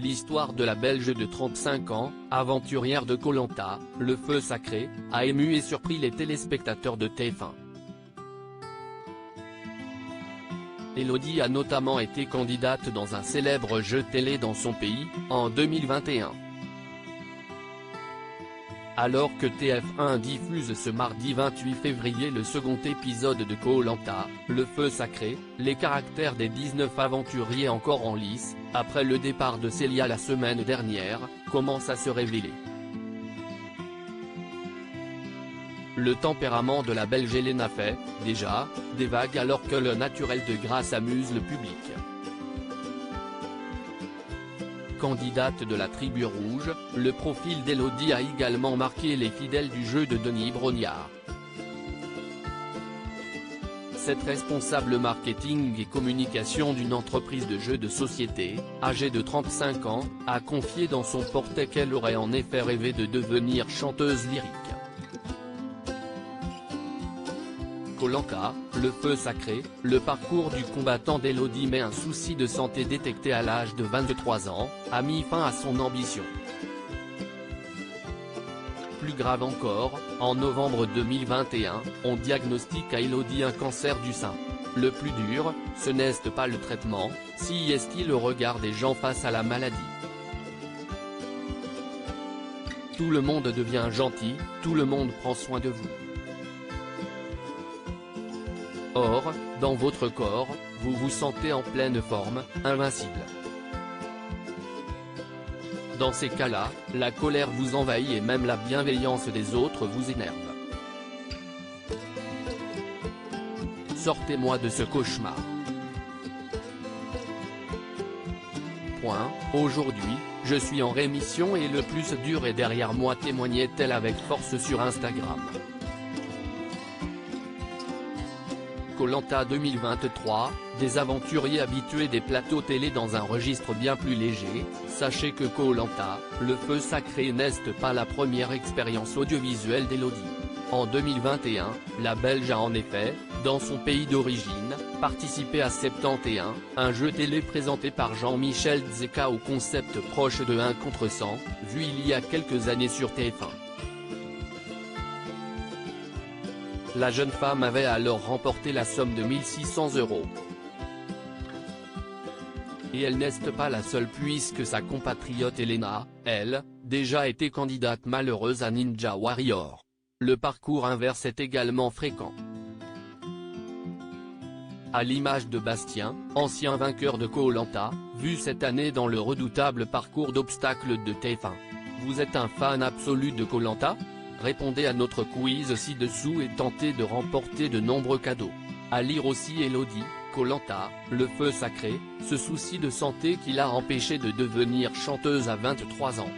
L'histoire de la Belge de 35 ans, aventurière de Koh Lanta, le feu sacré, a ému et surpris les téléspectateurs de TF1. Elodie a notamment été candidate dans un célèbre jeu télé dans son pays, en 2021. Alors que TF1 diffuse ce mardi 28 février le second épisode de Koh Lanta, le feu sacré, les caractères des 19 aventuriers encore en lice, après le départ de Célia la semaine dernière, commencent à se révéler. Le tempérament de la Belge Elena fait, déjà, des vagues alors que le naturel de Grace amuse le public. Candidate de la Tribu Rouge, le profil d'Elodie a également marqué les fidèles du jeu de Denis Brognard. Cette responsable marketing et communication d'une entreprise de jeux de société, âgée de 35 ans, a confié dans son portrait qu'elle aurait en effet rêvé de devenir chanteuse lyrique. Koh Lanta, le feu sacré, le parcours du combattant d'Elodie mais un souci de santé détecté à l'âge de 23 ans, a mis fin à son ambition. Plus grave encore, en novembre 2021, on diagnostique à Elodie un cancer du sein. Le plus dur, ce n'est pas le traitement, si est-il le regard des gens face à la maladie. Tout le monde devient gentil, tout le monde prend soin de vous. Or, dans votre corps, vous vous sentez en pleine forme, invincible. Dans ces cas-là, la colère vous envahit et même la bienveillance des autres vous énerve. Sortez-moi de ce cauchemar. Aujourd'hui, je suis en rémission et le plus dur est derrière moi, témoignait-elle avec force sur Instagram. Koh Lanta 2023, des aventuriers habitués des plateaux télé dans un registre bien plus léger. Sachez que Koh Lanta, le feu sacré n'est pas la première expérience audiovisuelle d'Elodie. En 2021, la Belge a en effet, dans son pays d'origine, participé à 71, un jeu télé présenté par Jean-Michel Dzeka au concept proche de 1 contre 100, vu il y a quelques années sur TF1. La jeune femme avait alors remporté la somme de 1 600 €. Et elle n'est pas la seule puisque sa compatriote Elena, elle, déjà été candidate malheureuse à Ninja Warrior. Le parcours inverse est également fréquent. À l'image de Bastien, ancien vainqueur de Koh Lanta, vu cette année dans le redoutable parcours d'obstacles de TF1. Vous êtes un fan absolu de Koh Lanta ? Répondez à notre quiz ci-dessous et tentez de remporter de nombreux cadeaux. À lire aussi Elodie, Koh Lanta, le feu sacré, ce souci de santé qui l'a empêché de devenir chanteuse à 23 ans.